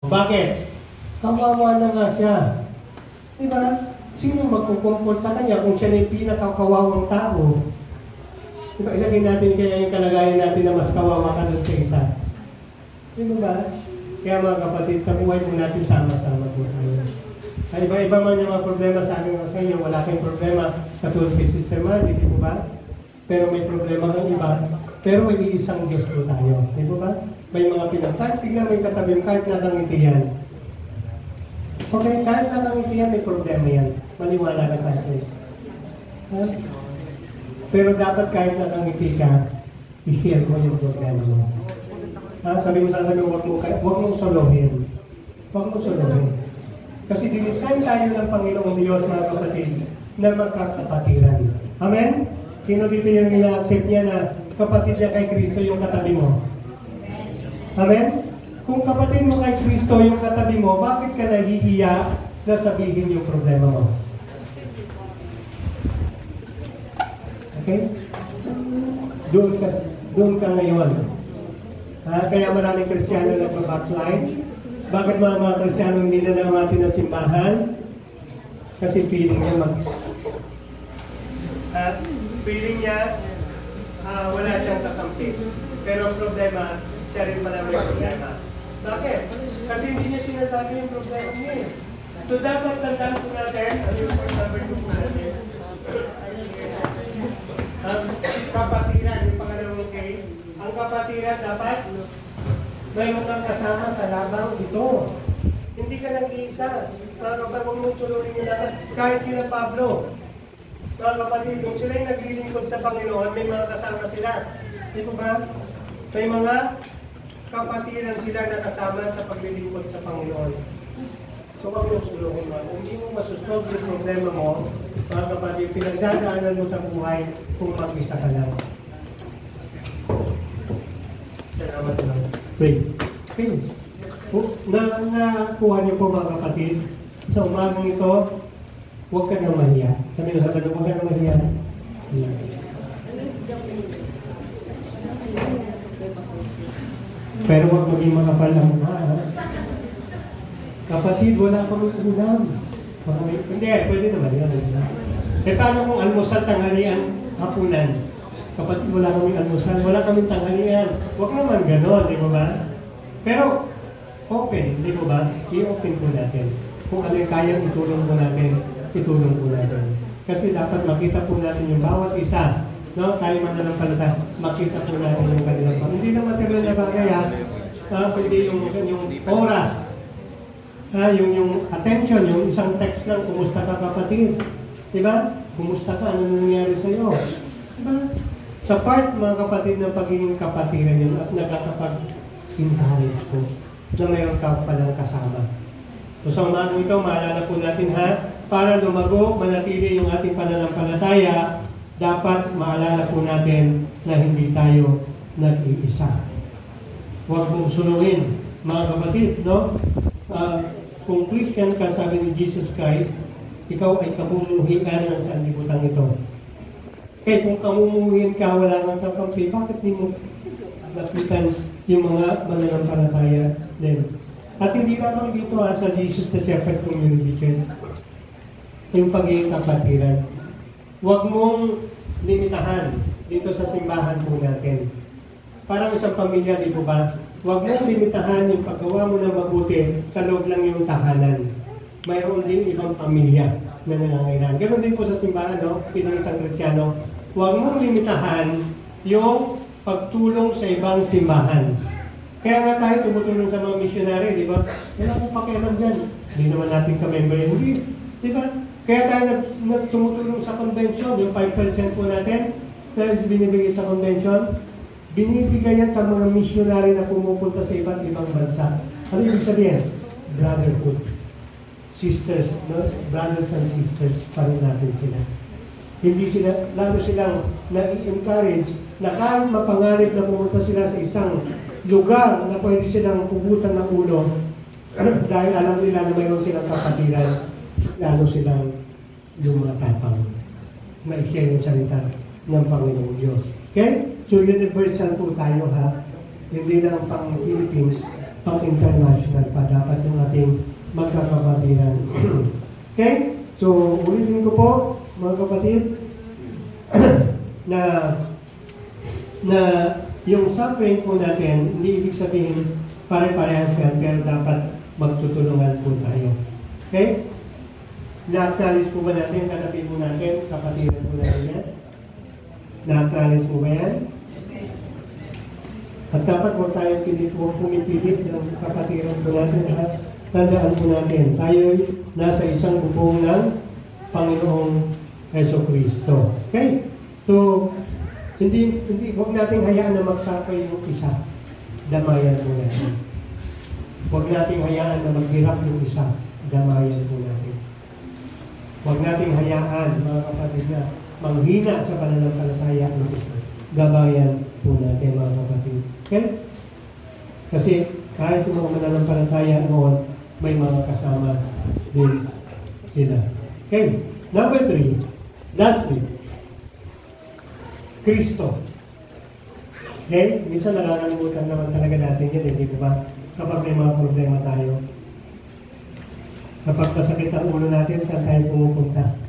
Bakit? Kawawa na nga siya. Diba? Sino magkukumport sa kanya kung siya na yung pinakakawawang tao? Diba? Ilagay natin kaya yung kalagayan natin na mas kawawa ka doon sa isa. Diba ba? Kaya mga kapatid, sa buhay po natin sama-sama po tayo. Ay, iba-iba man yung mga problema sa akin o sa inyo, wala kayong problema katulad kay Sister Margie, di ba? Pero may problema ng iba, pero may isang Diyos po tayo. Di ba? May mga pinagkait, tignan mo yung katabi mo, kahit nakangiti yan. Okay, kahit nakangiti yan, may problema yan. Maniwala ka sa akin. Ha? Pero dapat kahit nakangiti ka, i-share mo yung problema mo. Ha? Sabi mo sa akin, huwag mong solohin. Huwag mong solohin. Kasi dinisign tayo ng Panginoong Diyos, mga kapatid, na magkakapatiran. Amen? Sino dito yung ina-accept niya na kapatid niya kay Kristo yung katabi mo? Amen? Kung kapatid mo kay Kristo yung katabi mo, bakit ka nahihiya na sabihin yung problema mo? Okay? Doon ka ngayon. Kaya maraming Kristiyano nagpa-backslide. Bakit mga Kristiyano hindi na namati ng simbahan? Kasi feeling niya feeling niya wala siyang kakampi. Pero ang problema, siya rin pala may problema. Bakit? Kasi hindi niya sinasabi yung problema niya. So dapat tandaan po natin, ano yung point number 2 po natin? Ang kapatiran, yung pangalawang case, ang kapatiran dapat mayroon kang kasama sa labang ito. Hindi ka nag-iisa. Mga kapatid, huwag mong sulurin nyo naman. Kahit sila Pablo. Mga kapatid, kung sila yung naglilingkod sa Panginoon, may mga kasama sila. Di ba? May mga kapatiran sila na kasama sa paglilingkod sa Panginoon. So, huwag mong sulurin mo. Kung hindi mo masusolve yung problema mo, mga kapatid, pinagdadaanan mo sa buhay kung mag-isa ka lang. Salamat lang. Pray. Pray. Nakuha niyo po mga kapatid, sa umagang ito, huwag ka nang mahiya. Sabi na sabi, huwag ka nang mahiya. Pero huwag maging makapal ang mukha. Kapatid, wala kami ulam. Hindi, pwede naman yan. Paano kung almusal, tanghalian, hapunan? Kapatid, wala kaming almusal, wala kaming tanghalian. Huwag naman ganon, di ba? Pero, open, di ba? I-open po natin. Kung ano yung kayang itulong po natin, itulong po natin. Kasi dapat makita po natin yung bawat isa, no? Tayo mananampalataya, makita po natin yung kanilang pang. Hindi na material na bagay, kundi yung oras, yung attention, yung isang text lang, kumusta ka kapatid? Di ba? Kumusta ka? Ano nangyari sa iyo? Di ba? Sa part, mga kapatid, ng pagiging kapatiran yun at nakakapag-encourage po na mayroon ka palang kasama. So sa umagang ito, maalala po natin para lumago, manatili yung ating pananampalataya, dapat maalala po natin na hindi tayo nag-iisa. Huwag mong suluhin, mga kapatid, no? Kung Christian ka, sabi ni Jesus Christ, ikaw ay kamumuhian ng sanlibutan ito. Eh kung kamumuhin ka, wala kang kakampi, bakit di mo lapitan yung mga mananampalataya din? At hindi lamang dito sa Jesus the Shepherd Community Church, yung pagiging kapatiran. Huwag mong limitahan dito sa simbahan po natin. Parang isang pamilya, di ba? Huwag mong limitahan yung paggawa mo ng mabuti sa loob lang yung tahanan. Mayroon din ibang pamilya na nangangailangan. Ganon din po sa simbahan, no? Pinang isang Kristiyano. Huwag mong limitahan yung pagtulong sa ibang simbahan. Kaya nga tayo tumutulong sa mga missionary, di ba? Wala akong pakialam dyan. Hindi naman natin ka-member yan. Hindi, di ba? Kaya tayo tumutulong sa convention, yung 5% po natin, na binibigay sa convention, binibigay yan sa mga missionary na pumupunta sa iba't ibang bansa. Ano ibig sabihin? Brotherhood. Sisters, no? Brothers and sisters, pa rin natin sila. Hindi sila, lalo silang nag-encourage na kahit mapangarap na pumunta sila sa isang lugar na pwede silang pugutan ng ulo dahil alam nila na mayroon silang kapatiran, lalo silang lumatapang na i-share yung salita ng Panginoong Diyos. Okay? So universal po tayo Hindi lang pang Philippines, pang international pa dapat So, ulitin ko po, mga kapatid, na yung suffering po natin, hindi ibig sabihin pare-parehas yan, pero dapat magtutulungan po tayo. Okay? Na-acknowledge po ba natin, katabi po natin, kapatiran po natin yan? Na-acknowledge po ba yan? At dapat huwag tayo pumipilit sa kapatiran po natin at tandaan po natin, tayo nasa isang bubong ng Panginoong Jesucristo. Okay? So, hindi huwag nating hayaan na magsakay yung isa. Damayan po natin. Huwag nating hayaan na maghirap yung isa. Damayan po natin. Huwag nating hayaan, mga kapatid, na manghina sa pananampalataya ng isa. Damayan po natin, mga kapatid. Okay? Kasi kahit yung mga mananampalataya noon, may mga kasama din sila. Okay? Number 3, lastly, Kristo. Okay? Minsan nakakalimutan naman talaga natin yan, hindi ba? Kapag may mga problema tayo. Kapag masakit ang ulo natin, saan tayo pumupunta?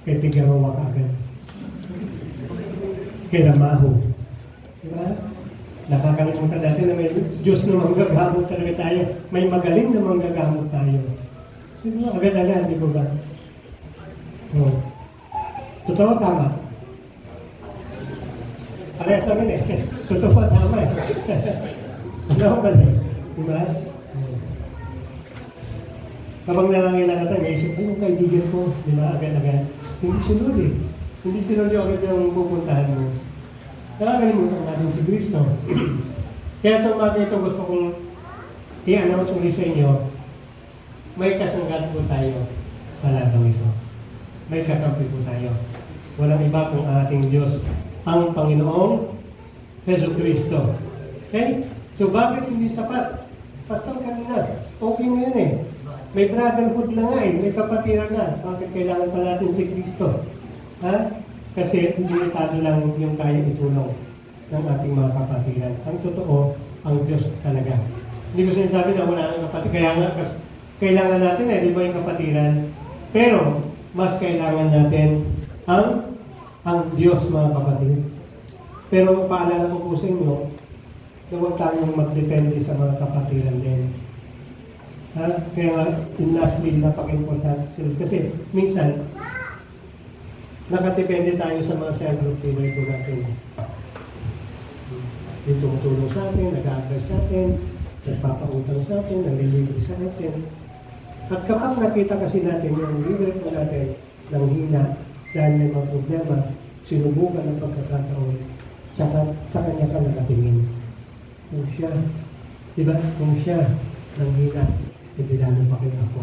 Kay Figueroa kaagad. Kay Ramaho. Diba? Nakakalimutan natin na may Diyos na manggagamot talaga tayo. May magaling na manggagamot tayo. Diba? Agad-agad, di ba? Oh. Totoo, tama. Parehas namin eh. Totoo, tama eh. Ano ba eh? Diba? Kapag nangangailangan tayo, naisip ko yung kaibigan ko, diba? Agad-agad. Hindi sunod eh. Hindi sunod yung agad yung pupuntahan mo. Nakakalimutan natin si Kristo. Kaya sa mga ito gusto kong i-announce ulit sa inyo, may kasanggat po tayo sa lagang ito. May kakampi po tayo. Walang iba kung ating Diyos, ang Panginoong Jesucristo. Okay? So bakit hindi sapat? Pastor kanina, okay na yun eh. May brotherhood na nga eh, may kapatiran na. Bakit kailangan pa natin si Kristo? Ha? Kasi limitado lang yung kaya itulong ng ating mga kapatiran. Ang totoo, ang Diyos talaga. Hindi ko sinasabi na wala ng kapatiran. Kaya nga, kailangan natin eh, di ba yung kapatiran? Pero, mas kailangan natin ang Diyos, mga kapatid. Pero paalala ko po sa inyo, na huwag tayong magdepende sa mga kapatiran din. Ha? Kaya nga, lastly, napaka-importante sila. Kasi minsan, nakatipende tayo sa mga self-group leader po natin. Yung tumutulong sa atin, nag-a-address sa atin, nagpapautang sa atin, nag-delivery sa atin. At kapag nakita kasi natin yung leader po natin ng hina dahil may mga problema, sinubukan ng pagkakataon, sa kanya ka nakatingin. Kung siya, diba? Kung siya ng hina, hindi namin pa kayo ako.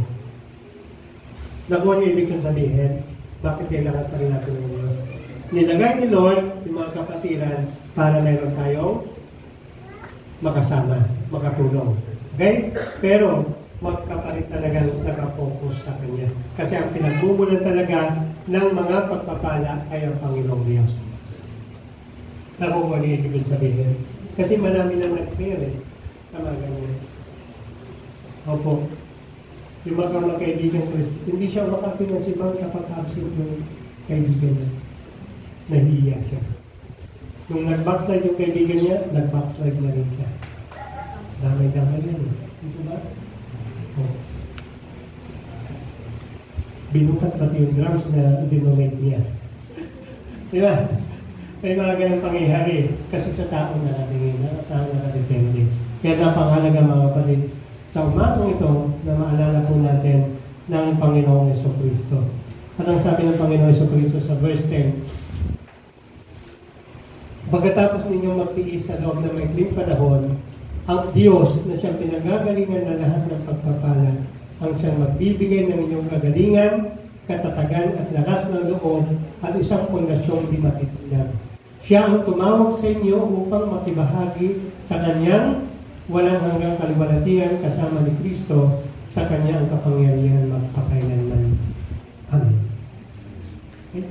Nakuha niya ibig kong sabihin, bakit kailangan pa rin natin ng Diyos? Nilagay ni Lord yung mga kapatiran para meron tayong makasama, makatulong. Okay? Pero, magkapalit talaga nakapokus sa Kanya. Kasi ang pinagmumulan talaga ng mga pagpapala ay ang Panginoong Diyos. Nakuha niya ibig sabihin. Kasi marami lang nag-prayer eh. Tama ganyan. Opo. Yung magkaroon ng kaibigan ko, hindi siya makatingin si Bang kapag absent yung kaibigan niya. Nahiya siya. Nung nag-backslide yung kaibigan niya, nag-backslide na rin siya. Damay-damay yan. Ito ba? Oh. Binukat pati yung drums na dinonate niya. Diba? May mga ganang pangyayari kasi sa tao na natingin, tao na nakadepende. Kaya napangalaga mga kapatid, sa umatong ito na maalala po natin ng Panginoong Jesucristo. At ang sabi ng Panginoong Jesucristo sa verse 10, pagkatapos ninyong magtiis sa loob ng maikling panahon, ang Diyos na siyang pinagagalingan na lahat ng pagpapala, ang siyang magbibigay ng inyong kagalingan, katatagan at lakas ng loob at isang pondasyong di matitinag. Siya ang tumawag sa inyo upang makibahagi sa kanyang walang hanggang kaluwalhatian kasama ni Kristo sa kanya ang kapangyarihan magpakailanman. Amen. Okay?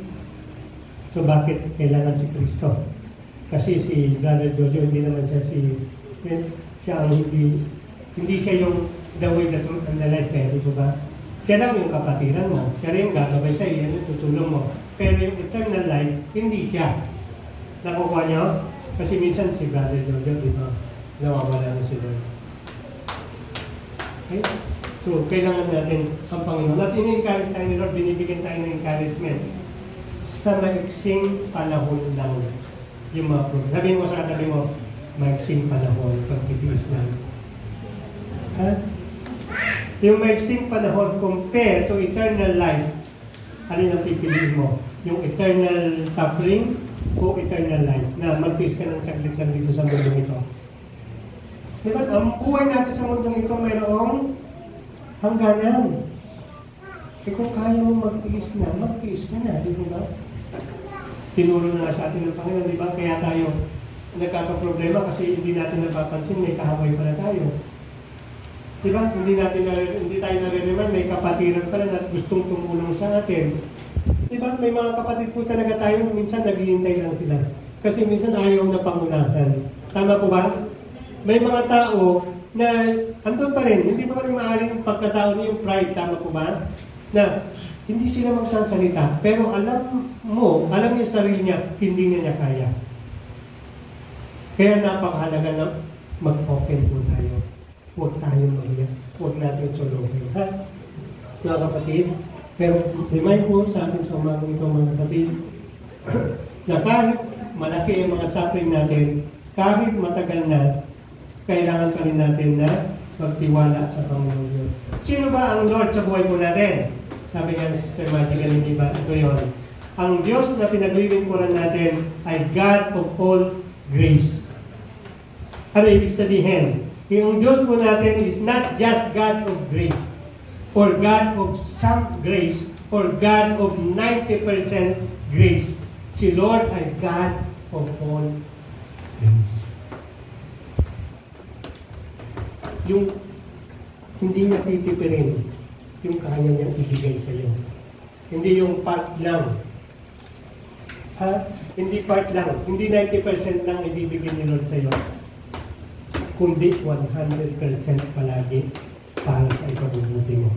So bakit kailangan si Kristo? Kasi si Brother Jojo, hindi naman siya ang hindi siya yung the way, the truth, and the life, di ba? Siya lang yung kapatiran mo. Siya rin yung gagabay sa iyo, yung tutulong mo. Pero yung eternal life, hindi siya. Nakukuha niyo? Kasi minsan si Brother Jojo, di ba? Nawawala na si Lord. Okay? So, kailangan natin ang Panginoon. At ini-encourage tayo ni Lord, binibigyan tayo ng encouragement sa maiksing panahon lang. Yung mga problem. Sabihin mo sa katabi mo, maiksing panahon, pagtitiis lang. Ha? Yung maiksing panahon compare to eternal life, alin ang pipiliin mo? Yung eternal suffering o eternal life na magtiis ka ng saglit lang dito sa mundo ito. Diba? Ang buhay natin sa mundo ito mayroong hangganan. E kung kaya mo magtiis ka na, di ba? Tinuro na sa atin ng Panginoon, di ba? Kaya tayo nagkakaproblema kasi hindi natin napapansin, may kahaway pala tayo. Di ba? Hindi tayo nare-remind, may kapatiran pala na gustong tumulong sa atin. Di ba? May mga kapatid po talaga tayo, minsan naghihintay lang sila. Kasi minsan ayaw na pangunahan. Tama po ba? May mga tao na andun pa rin, hindi pa rin maaaring pagkatao niya yung pride, tama po ba? Na hindi sila magsasalita, pero alam niya sa sarili niya, hindi niya kaya. Kaya napakahalaga na mag-open po tayo. Huwag tayong mahiya. Huwag natin suluhin. Ha? Mga kapatid, pero remind po sa atin sa umagang ito, mga kapatid, na kahit malaki ang mga suffering natin, kahit matagal na, kailangan pa rin natin na magtiwala sa Panginoon Diyos. Sino ba ang Lord sa buhay po natin? Sabi nga sa Magical, hindi ba? Ito yun. Ang Diyos na pinaglilingkuran natin ay God of all grace. Ano ibig sabihin? Yung Diyos po natin is not just God of grace, or God of some grace, or God of 90% grace. Si Lord ay God of all grace. Yung hindi niya titipirin yung kaya niyang ibigay sa iyo. Hindi yung part lang. Ha? Hindi part lang. Hindi 90% lang ibibigay ni Lord sa iyo. Kundi 100% palagi para sa ikabubuti mo.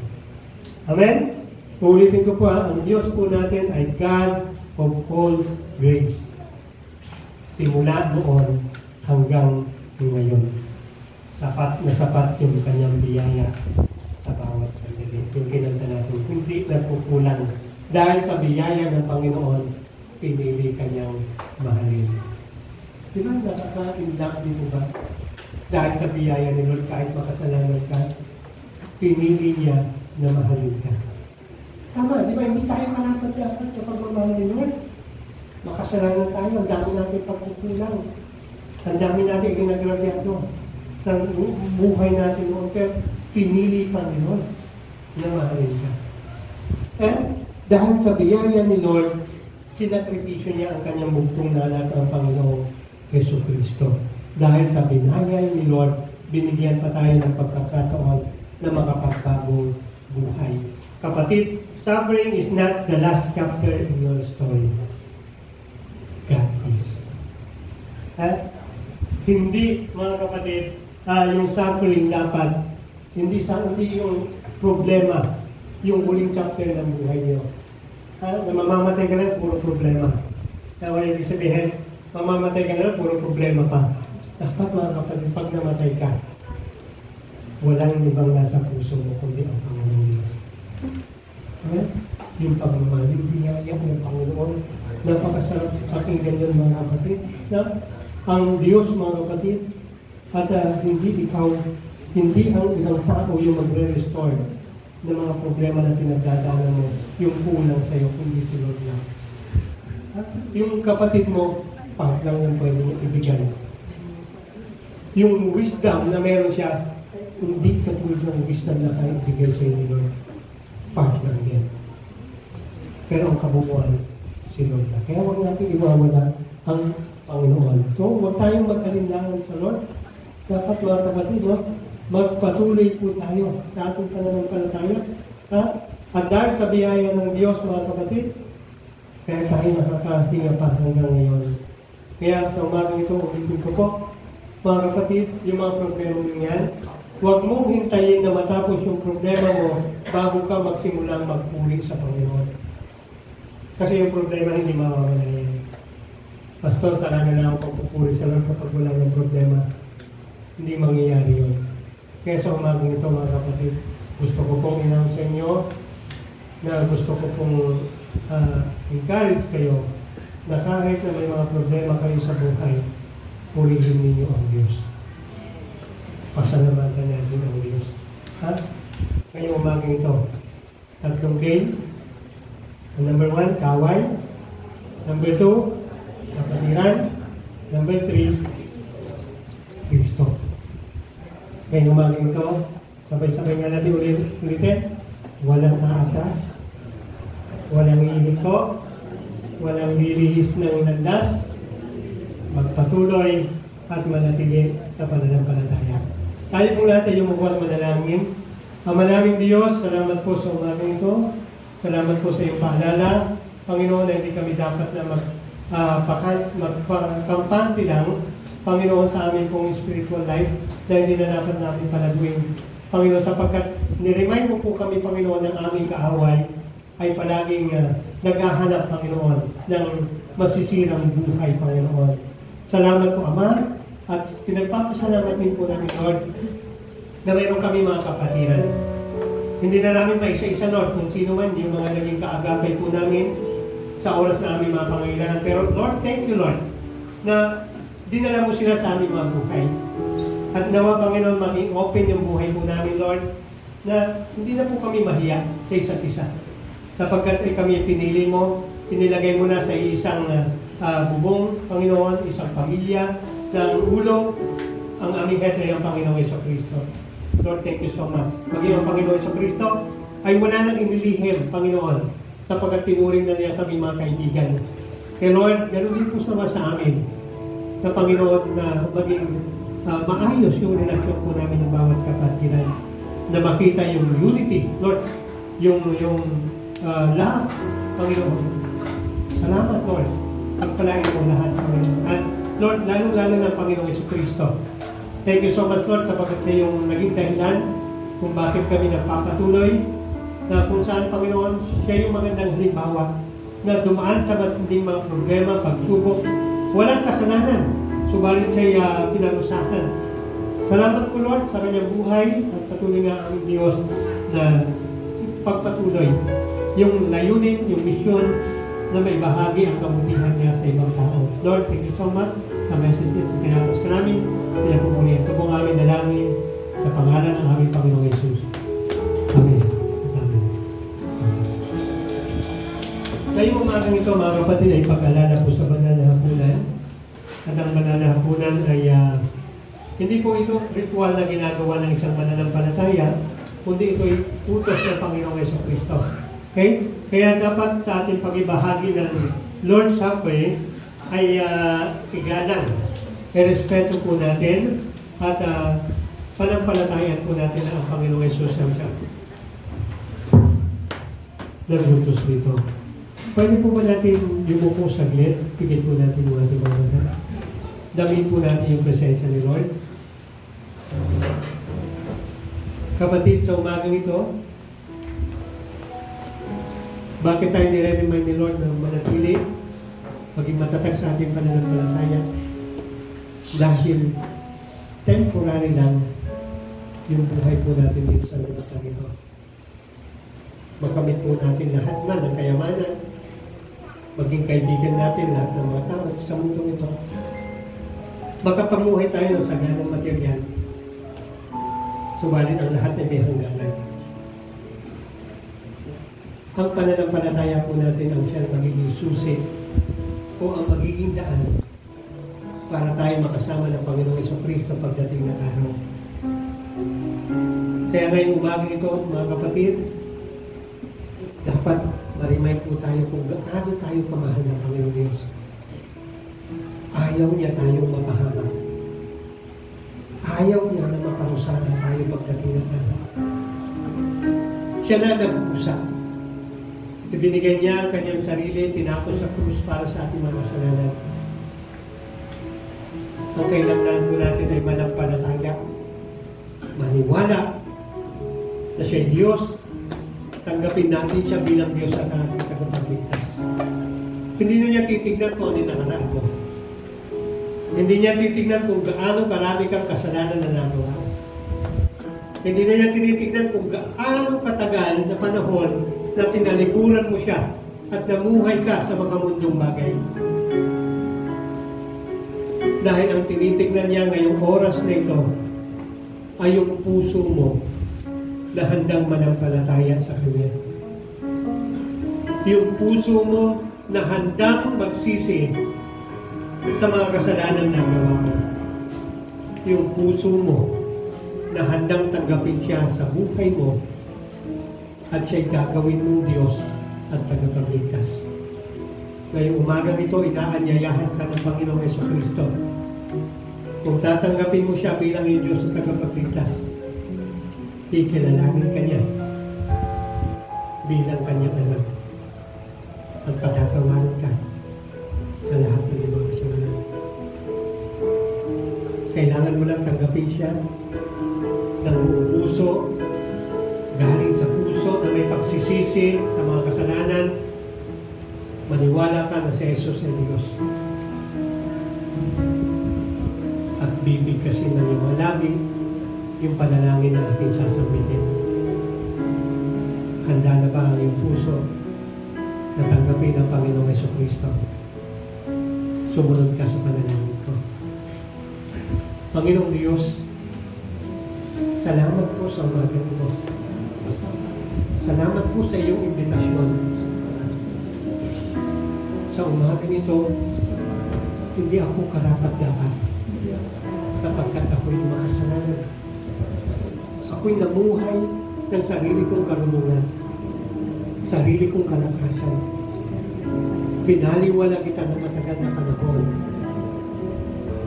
Amen? Ulitin ko po, ang Diyos po natin ay God of all grace. Simula noon hanggang ngayon. Sapat na sapat yung kanyang biyaya sa bawat sandali. Yung kinanta natin, hindi nagkukulang. Dahil sa biyaya ng Panginoon, pinili kanyang mahalin. Di ba nakaka-indak dito ba? Dahil sa biyaya ni Lord, kahit makasalanan ka, pinili niya na mahalin ka. Tama, di ba? Hindi tayo karapat-dapat sa pagmamahal ni Lord. Makasalanan tayo, ang dami natin pagkukulang. Ang dami natin ginagrabyado sa buhay natin noon, pero pinili pa ni Lord na mahalin ka. And dahil sa biyaya ni Lord, sinakripisyo niya ang kanyang bugtong na anak ng Panginoong Yesu Cristo. Dahil sa binayay ni Lord, binigyan pa tayo ng pagkakataon na makapagbagong buhay. Kapatid, suffering is not the last chapter in your story. God is. Hindi, mga kapatid, yung suffering dapat, hindi yung problema, yung huling chapter ng buhay niyo. Na mamamatay ka na, puro problema. Wala ibig sabihin, mamamatay ka na, puro problema pa. Dapat mga kapatid, pag namatay ka, walang ibang nasa puso mo, kundi ang Panginoon Diyos. Yung pagmamahal, yung biyaya ng Panginoon, napakasarap pakinggan yun mga kapatid, na ang Diyos mga kapatid, at hindi ang isang tao yung magre-restore ng mga problema na pinagdadaanan mo, yung kulang sa iyo, kundi si Lord lang. Yung kapatid mo, part lang yung pwede niya ibigay. Yung wisdom na meron siya, hindi katulad ng wisdom na kaya ibigay sa iyo ni Lord. Part lang din. Pero ang kabuuan, si Lord lang. Kaya huwag natin iwawala ang Panginoon. So, huwag tayong mag-alinlangan sa Lord. Dapat mga kapatid, magpatuloy po tayo sa ating pananampalataya. At dahil sa biyaya ng Diyos, mga kapatid, kaya tayo nakakahinga pa hanggang ngayon. Kaya sa umagang ito, ulitin ko po, mga kapatid, yung mga problema nyo yan, Huwag mong hintayin na matapos yung problema mo bago ka magsimulang magpuri sa Panginoon. Kasi yung problema hindi mawawala yan. Pastor, saan na ako pagpupuri sa Lord kapag wala ng problema? Hindi mangyayari yun. Kaya sa umagang ito mga kapatid, gusto ko pong i-announce sa inyo na gusto ko pong encourage kayo na kahit na may mga problema kayo sa buhay, purihin ninyo ang Diyos. Pasalamatan natin ang Diyos. Ngayong umagang ito, tatlong K. Number 1, kaway. Number 2, kapatiran. Number 3, Kristo. Ngayong umagang ito, sabay-sabay nga natin ulitin. Walang aatras, walang ihinto, walang lilihis ng landas, magpatuloy at manatili sa pananampalataya. Tayo po natin yung mukhang manalangin. Ama naming Diyos, salamat po sa umagang ito. Salamat po sa iyong paalala. Panginoon, na hindi kami dapat na magpakampante lang, Panginoon, sa aming pong spiritual life, na hindi na dapat namin palaguin. Panginoon, sapagkat niremind mo po kami, Panginoon, ng aming kaaway ay palaging naghahanap, Panginoon, ng masisirang buhay, Panginoon. Salamat po, Ama. At pinagpapasalamat din po namin, Lord, na mayroon kami mga kapatiran. Hindi na namin maisa-isa, Lord, kung sino man yung mga naging kaagapay po namin sa oras na aming mga pangailangan. Pero, Lord, thank you, Lord, na dinala mo sila sa aming mga buhay. At nawa, Panginoon, maging open yung buhay po namin, Lord, na hindi na po kami mahiya sa isa't isa. Sapagkat kami pinili mo, sinilagay mo na sa isang bubong, Panginoon, isang pamilya, ng ulo, ang aming head ay ang Panginoong Jesucristo. Lord, thank you so much. Maging ang Panginoong Jesucristo ay wala nang inilihim, Panginoon, sapagkat tinuring na niya kami mga kaibigan. Kaya Lord, ganoon din po sa amin, na Panginoon, na maging maayos yung relasyon po namin ng bawat kapatiran, na makita yung unity, Lord, yung lahat, Panginoon. Salamat, Lord. Pagpalain mo lahat, Panginoon. At Lord, lalo-lalo ng Panginoong Jesucristo. Thank you so much, Lord, sapagkat sa yung naging dahilan kung bakit kami nagpapatuloy, na kung saan, Panginoon, siya yung magandang halimbawa na dumaan sa matinding mga problema, pagsubok, walang kasalanan, subalit siya pinarusahan. Salamat po, Lord, sa kanyang buhay at patuloy nga ang Diyos na pagpatuloy yung layunin, yung misyon na may bahagi ang kabutihan niya sa ibang tao. Lord, thank you so much sa message nito. Pinatas ka namin, pinapumuli. Ito po ang aming dalangin sa pangalan ng aming Panginoong Yesus. Amen. Amen. Ngayong umagang ito, mga kapatid, ay pag-alala po sa banal na hapunan. At ang banal na hapunan ay hindi po ito ritual na ginagawa ng isang mananampalataya, kundi ito ay utos ng Panginoong Jesucristo. Okay? Kaya dapat sa ating pag-ibahagi ng Lord's Supper ay igalang, irespeto po natin at panampalatayan po natin na ang Panginoong Yesus ang siya naglutos dito. Pwede po ba natin yumuko saglit? Pigit po natin yung ating mga mata. Damin po natin yung presensya ni Lord. Kapatid, sa umagang ito, bakit tayo nire-remind ni Lord na manatili, maging matatag sa ating pananampalataya? Dahil temporary lang yung buhay po natin dito sa lugar ito. Makamit po natin lahat man ng kayamanan, maging kaibigan natin lahat ng mga tao sa mundo ito. Makapamuhay tayo sa ganang material, subalit ang lahat ay may hangganan. Ang pananampalataya po natin ang siyang magiging susi o ang magiging daan para tayo makasama ng Panginoong Jesucristo pagdating ng araw. Kaya ngayong umagang ito, mga kapatid, dapat ma-remind po tayo kung gaano tayo kamahal ng Panginoong Diyos. Ayaw niya tayong mapahamak. Ayaw niya na maparusahan tayo pagdating ng araw. Siya na nag-usap. Ibinigay niya ang kanyang sarili, tinapos sa krus para sa ating mga kasalanan. Ang kailangan po natin ay manampalataya. maniwala na siya'y Diyos, tanggapin natin siya bilang Diyos at ating tagapagligtas. Hindi na niya titignan kung ano yung nakaraan mo. Hindi niya titignan kung gaano karami kang kasalanan na nagawa. Hindi na niya tinitignan kung gaano katagal na panahon na tinalikuran mo siya at namuhay ka sa mga mundong bagay. Dahil ang tinitignan niya ngayong oras na ito ay yung puso mo na handang manampalataya sa Kanya. Yung puso mo na handang magsisi sa mga kasalanan na nagawa mo. Yung puso mo na handang tanggapin siya sa buhay mo at siya'y gagawin mong Diyos at tagapagligtas. Ngayong umagang ito, inaanyayahan ka ng Panginoong Jesucristo. Kung tatanggapin mo siya bilang iyong Diyos at tagapagligtas, ikilalanin ka niya bilang kanyang anak at patatawarin ka sa lahat ng mga kasalanan. Kailangan mo lang tanggapin siya ng buong puso, galing sa puso na may pagsisisi sa mga kasalanan. Maniwala ka na si Jesus ay Diyos at bibigkasin na niyo malagi yung panalangin na ating sasabitin. Handa na ba ang iyong puso na tanggapin ang Panginoong Jesucristo? Sumunod ka sa panalangin ko. Panginoong Diyos, salamat po sa umaga ito. Salamat po sa iyong imbitasyon. Sa umaga nito, hindi ako karapat-dapat sapagkat ako'y makasalanan. Ako'y namuhay ng sarili kong karunungan, sarili kong kalakasan. Binaliwala kita ng matagal na panahon.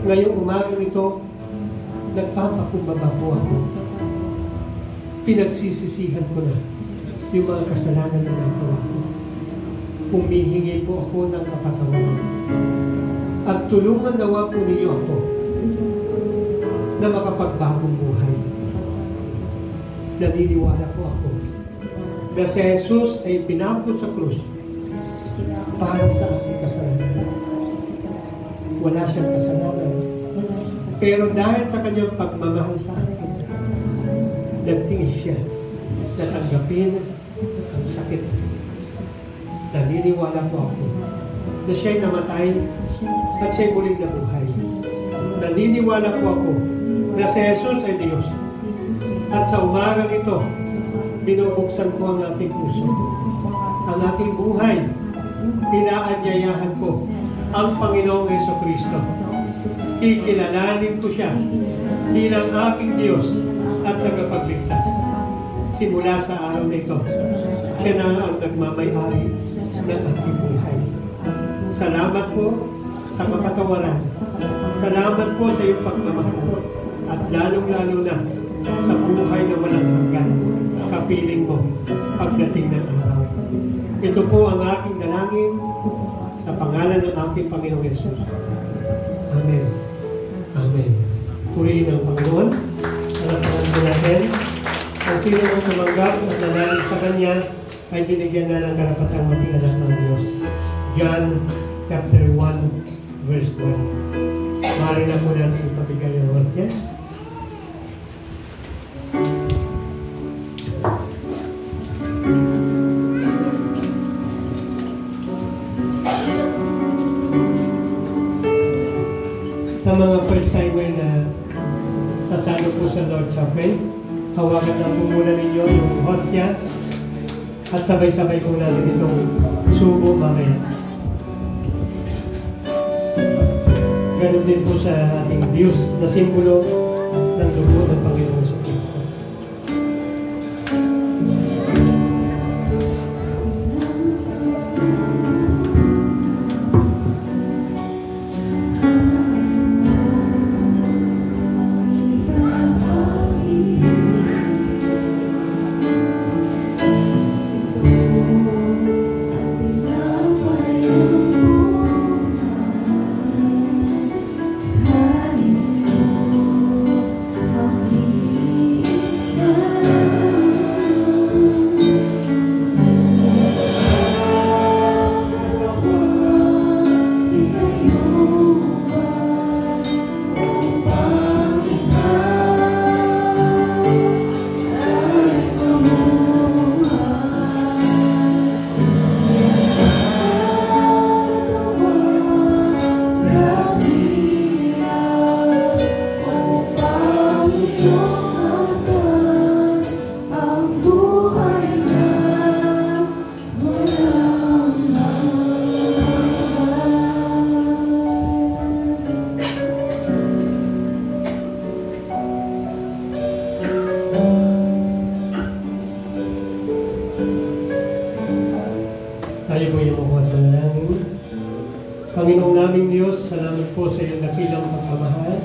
Ngayong umaga nito, nagpapakumbaba po ako. Pinagsisisihan ko na yung mga kasalanan na nagawa ko. Humihingi po ako ng kapatawaran. At tulungan nawa po ninyo ako na makapagbagong buhay. Naniniwala po ako na si Jesus ay pinako sa krus para sa aking kasalanan. Wala siyang kasalanan. Pero dahil sa kanyang pagmamahal sa akin, nagtingin siya na tanggapin ang sakit. Naniniwala po ako na siya'y namatay at siya'y muling nabuhay. Naniniwala po ako na si Jesus ay Diyos. At sa umagang ito, binubuksan ko ang aking puso, ang aking buhay. Pinaanyayahan ko ang Panginoong Jesucristo. Kikilalanin ko siya bilang aking Diyos at tagapagligtas. Simula sa araw na ito, siya na ang nagmamay-ari ng aking buhay. Salamat po sa kapatawaran. Salamat po sa iyong pagmamahal. At lalong-lalo na sa buhay na walang hanggan, kapiling mo pagdating ng araw. Ito po ang aking dalangin sa pangalan ng aking Panginoong Yesus. Amen. Amen. Purihin ang Panginoon. Alataan po natin. Ang sino mong tumanggap at nananalig sa Kanya ay binigyan na ng karapatang maging anak ng Diyos. John chapter 1 verse 1. Maaari na po natin ipabigay ang oras yan. Sa mga first timer na sasalo po sa Lord's Supper, hawakan na po muna ninyo yung hostya at sabay-sabay po natin itong subo mamaya. Ganun din po sa ating Diyos na simbolo ng dugo ng Panginoon Jesucristo. Hallelujah. Panginoong naming Diyos, salamat po sa iyong dakilang pagmamahal.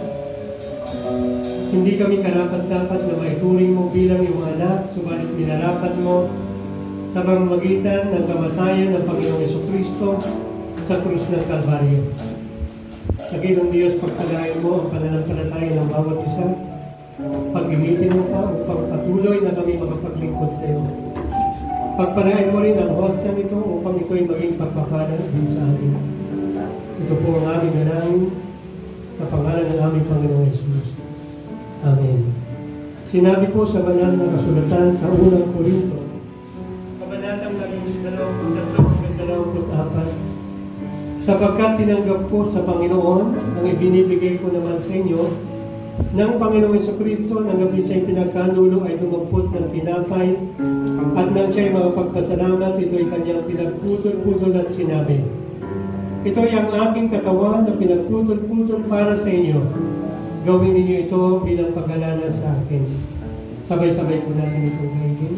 Hindi kami karapat-dapat na maituring mo bilang iyong anak, subalit minarapat mo sa pamamagitan ng kamatayan ng Panginoong Jesucristo sa krus ng Kalbaryo. Dakilang Diyos, pagpalain mo ang pananampalataya ng bawat isa. Pag-initin mo pa upang patuloy na kami makapaglingkod sa iyo. Pagpalain mo rin ang hostya nito upang ito'y maging pagpapala din sa amin. Ito po ang aming dalangin sa pangalan ng aming Panginoong Jesus. Amen. Sinabi po sa banal na kasulatan sa unang Korinto, kabanatang 22-24, sapagkat tinanggap po sa Panginoon ang ibinibigay ko naman sa inyo ng Panginoong Jesucristo nang gabi siya'y pinagkanulo ay dumampot ng tinapay at nang siya'y makapagpasalamat, ito'y kanyang pinagputol-putol at sinabi, ito'y ang aking katawan na pinagputol-putol para sa inyo. Gawin ninyo ito bilang pag-alala sa akin. Sabay-sabay po natin itong gawin.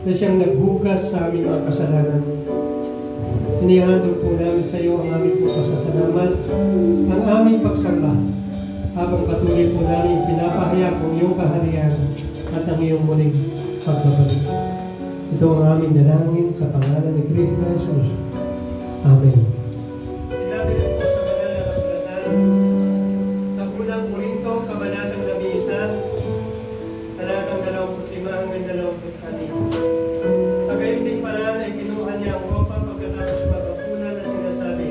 Na siyang naghugas sa aming mga kasalanan. Inihandog po namin sa iyo ang aming pasasalamat, ang aming pagsamba, habang patuloy po namin pinapahayag ang iyong kaharian at ang iyong muling pagbabalik. Ito ang aming dalangin sa pangalan ni Kristo Jesus. Amen. Sinabi na po sa banal na kasulatan sa unang Korinto, kabanatang 11, talatang 25 hanggang 26. Kagayunding paraan ay kinuha niya ang kopa pagkatapos magkapunan na sinasabi,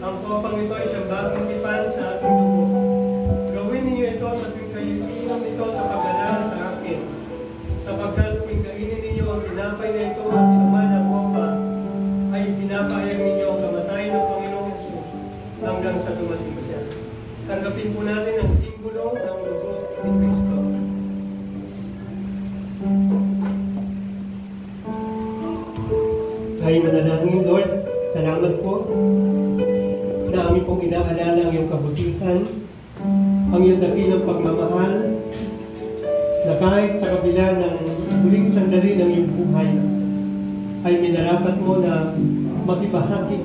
ang kopang ito ay siyang bagong tipan sa ating dugo. Gawin ninyo ito sa tuwing kayo iinom ito sa pag-alala sa akin. Sapagkat tuwing kainin ninyo ang tinapay na ito at inuman ang kopa, ay pinapahayag ninyo ang kamatayan ng Panginoong Jesus hanggang sa dumating siya. Tanggapin po natin ang simbolo ng dugo ni Kristo. Ay manalangin, Lord, salamat po na amin pong inaalala ang iyong kabutihan, ang iyong dakilang pagmamahal, na kahit sa kabila ng huling sandali ng iyong buhay, ay minarapat mo na makibahagi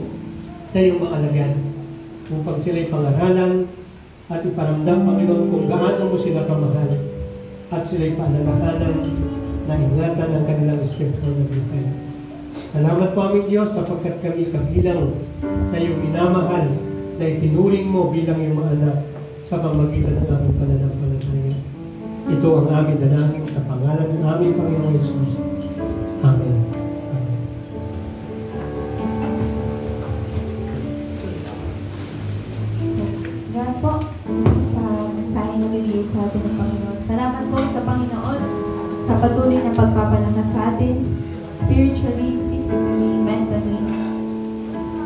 na iyong mga alagad upang sila'y pangaralan at iparamdam, Panginoon, kung gaano mo sila kamahal at sila'y paalalahanan na ingatan ang kanilang espiritual na buhay. Salamat po aming Diyos sapagkat kami kabilang sa iyong minamahal na itinuring mo bilang iyong mga anak sa pamamagitan ng aming pananampalataya. Ito ang aming dalangin sa pangalan ng aming Panginoong Jesus. Amen. Amen. Salamat po sa mensahe na bibigay sa atin ng Panginoon. Salamat po sa Panginoon sa patuloy na pagpapalakas sa atin, spiritually, physically, mentally.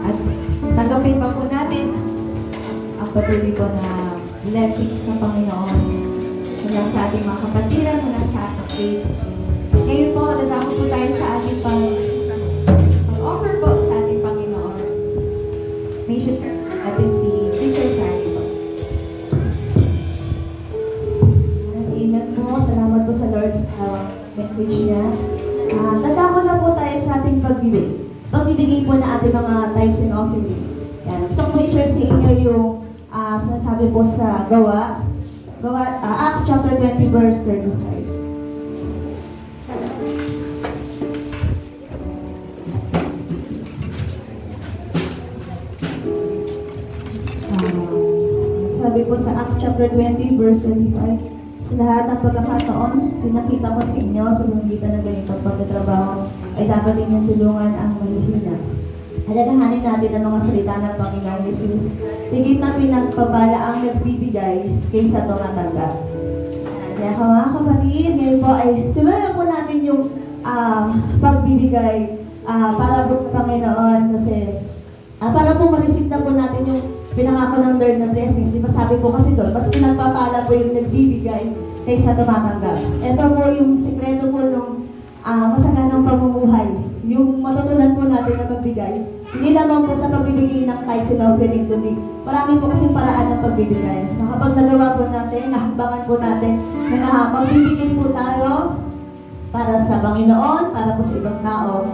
At tanggapin pa po natin ang patuloy po na blessings sa Panginoon mula sa ating mga kapatiran, mula sa ating faith. Ngayon po, dadako po tayo sa ating pag-offer po sa ating Panginoon. May should natin si Sister Sally po. Amen po. Salamat po sa Lord sa message niya. Dadako na po tayo sa ating pagbibigay po na ating mga tithes and offering. Yan. Gusto ko i-share sa inyo yung sinasabi po sa Acts chapter 20 verse 35. Sabi po sa Acts chapter 20 verse 25, sa lahat ng pagkakataon, pinakita ko sa inyo sa pamamagitan ng ganitong pagtatrabaho ay dapat inyong tulungan ang mahihina. Alalahanin natin ang mga salita ng Panginoong Jesus. Higit na pinagpabala ang nagbibigay kaysa tumatanggap. Kaya mga kapatid, ngayon po ay simulan po natin yung pagbibigay para po sa Panginoon kasi para po ma-receive na po natin yung pinangako ng Lord na blessings. Di ba sabi po kasi doon, mas pinagpapala po yung nagbibigay kaysa tumatanggap. Ito po yung sekreto po ng masaganang pamumuhay. Yung matutunan po natin na magbigay. Hindi lamang po sa pagbibigay ng tithes and offering, kundi marami po kasing paraan ng pagbibigay. Kapag nagawa po natin, nahambangan po natin na magbibigay po tayo para sa Panginoon, para po sa ibang tao.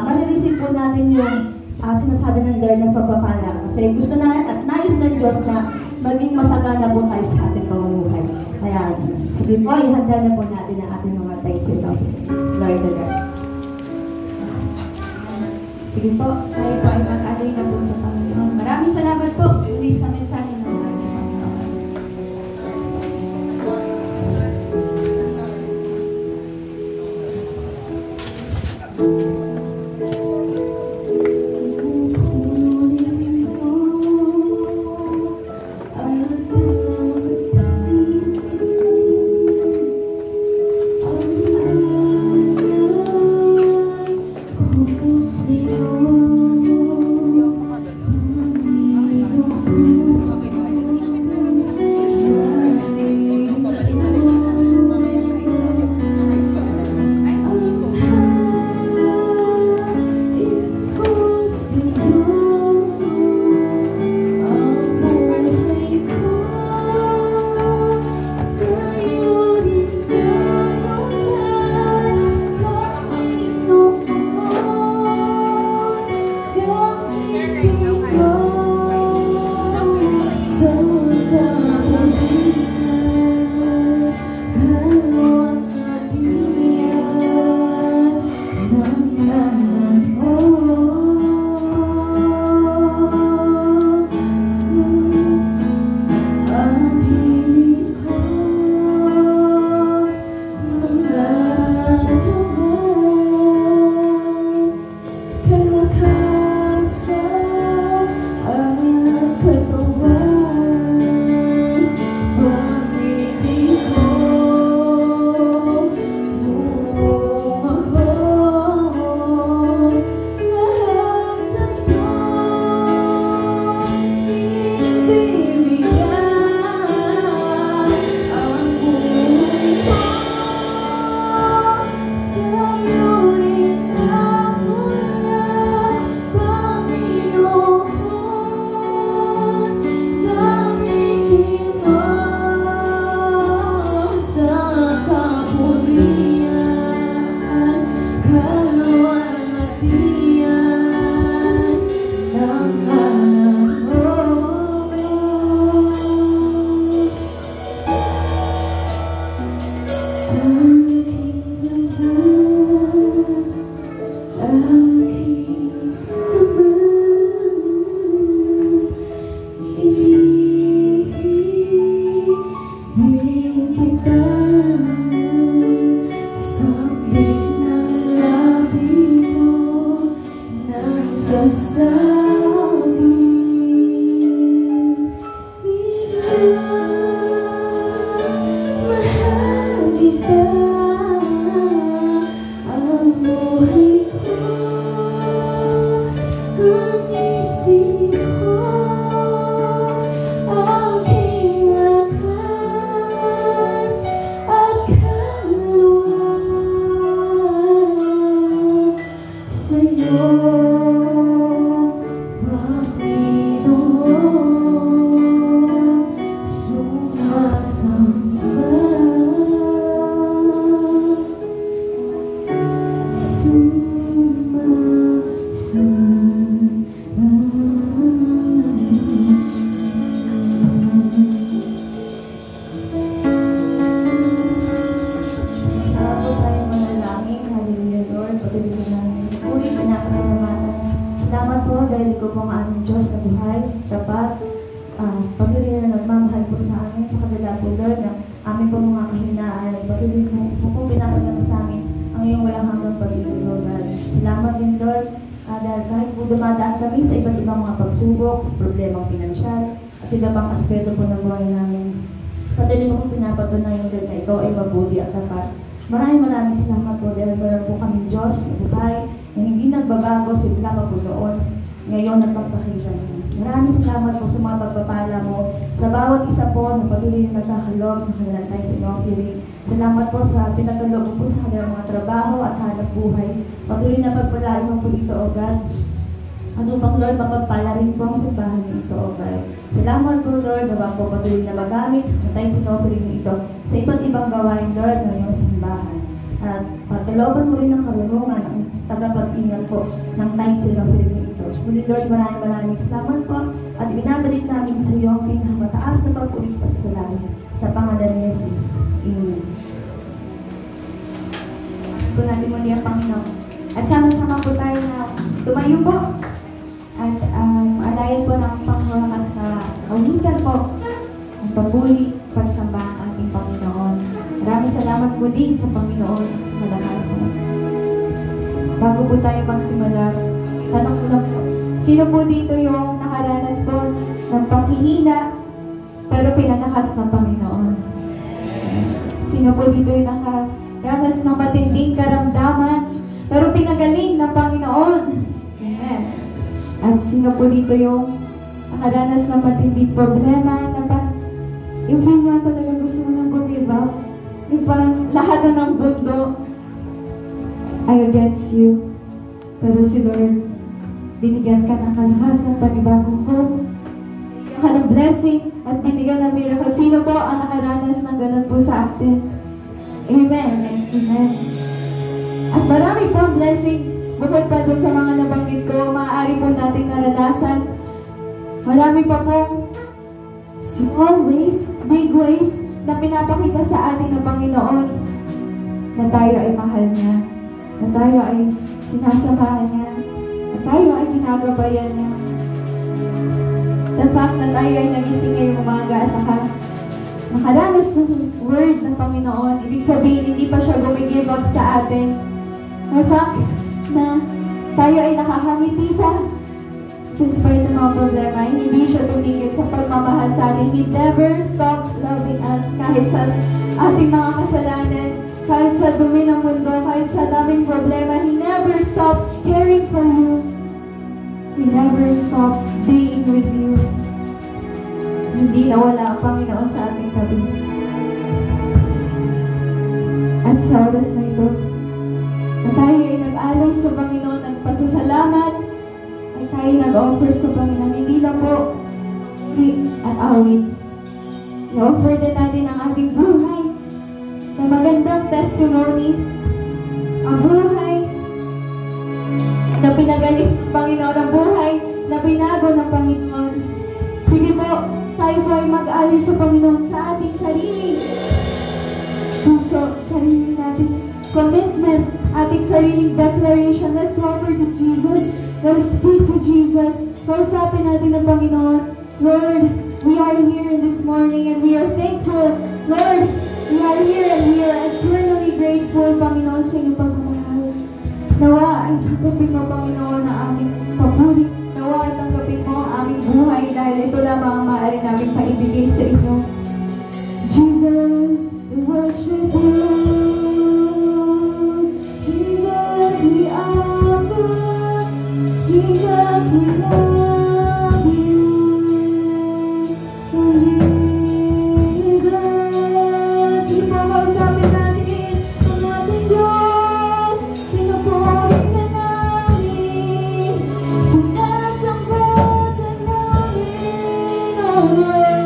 Marireceive po natin yung sinasabi ng Lord ng pagpapala. Kasi gusto na at nais ng Diyos na maging masagana po tayo sa ating pamumuhay. Kaya, sige po, ihanda na po natin ang ating mga tithes and offering. Lord the Lord. Sige po, tayo po ay mag-alay na po sa Panginoon. Maraming salamat po muli sa mensahe ng ating Panginoon. Problemang pinansyal at sa iba pang aspeto po ng buhay namin. Patuloy mo kong pinapatunayan din na ito ay mabuti at tapat. Maraming salamat po dahil meron po kami Diyos na buhay na hindi nagbabago simula pa po noon, ngayon at pagpakailanman. Maraming salamat po sa mga pagpapala mo sa bawat isa po na patuloy na nagkakalog ng kanilang tayo sa inyong piling. Salamat po sa pinagkaloob po sa kanilang mga trabaho at hanap buhay. Patuloy na pagpalain mo po ito, O God. Ano bang Lord, mapagpala rin po ang simbahan nito, O God. Salamat po Lord, na po patuloy na magamit sa tayo sinopering ito sa iba't ibang gawain Lord ng iyong simbahan. At pagkalooban mo rin ng karunungan ang tagapag-ingat po ng tayo sinopering ito. Muli Lord, maraming salamat po at binabalik namin sa iyo ang pinakamataas na pag-ulit pa sa langit. Sa pangalan ni Jesus. Amen. Po natin muli ang Panginoon. At sama-sama po tayo na tumayo po. At alayan po ng pangwakas na kaunitan po ang papuri pagsamba ang ating Panginoon. Maraming salamat po din sa Panginoon sa malakasan. Bago po tayo magsimula, tanong ko na po, sino po dito yung nakaranas po ng panghihina pero pinalakas ng Panginoon? Sino po dito yung nakaranas ng matinding karamdaman pero pinagaling ng Panginoon? Amen. At sino po dito yung nakaranas ng matinding problema na yung feeling talaga gusto mo nang give up? Yung parang lahat na ng mundo ay against you. Pero si Lord, binigyan ka ng kalakasan, panibagong hope, binigyan ka ng blessing, at binigyan ng miracle. Sino po ang nakaranas ng ganun po sa atin? Amen. Amen. At marami po ang blessing. Bukod pa dun sa mga nabanggit ko, maaari po natin naranasan. Marami pa pong small ways, big ways, na pinapakita sa atin ng Panginoon na tayo ay mahal niya, na tayo ay sinasamahan niya, na tayo ay ginagabayan niya. The fact na tayo ay nagising ngayong umaga at nakaranas ng word ng Panginoon, ibig sabihin hindi pa siya gumigive up sa atin. The fact na tayo ay nakakangiti pa despite ng mga problema, hindi siya tumigil sa pagmamahal sa atin. He never stopped loving us kahit sa ating mga kasalanan, kahit sa dumi ng mundo, kahit sa daming problema. He never stopped caring for you. He never stopped being with you. Hindi nawala ang Panginoon sa ating tabi. At sa oras na ito, na tayo ay nag-alay sa Panginoon at pasasalamat, ay tayo nag-offer sa Panginoon. Hindi lang po at awit. I-offer din natin ang ating buhay na magandang testimony. Ang buhay na pinagaling ng Panginoon, ang buhay na binago ng Panginoon. Sige po, tayo po ay mag-alay sa Panginoon sa ating sarili. Puso, sarili natin commitment, ating sariling declaration. Let's offer to Jesus. Let's speak to Jesus. Kausapin natin ang Panginoon. Lord, we are here this morning and we are thankful. Lord, we are here and we are eternally grateful, Panginoon, sa iyong pagmamahal. Nawa ay tanggapin mo, Panginoon, na aming papuri. Nawa ay tanggapin mo ang aming buhay dahil ito lamang ang maaari namin paibigay sa inyo. Jesus, we worship you. Jesus, we offer. Jesus, we love you. Jesus, ipakausapin natin ang ating Diyos. Pinupuhin ka namin. Sinasambot ka namin, oh Lord.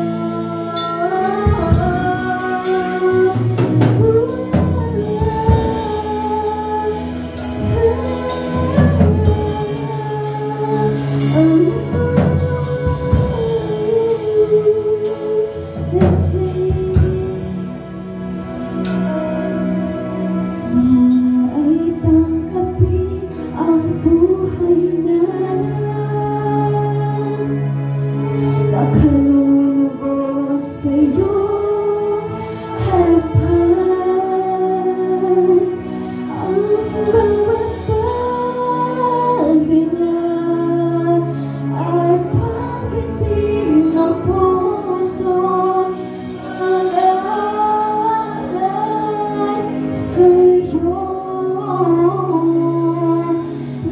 iyong harapan. Ang bawat paghinga at pagbiting ng puso mag-aalay sa'yo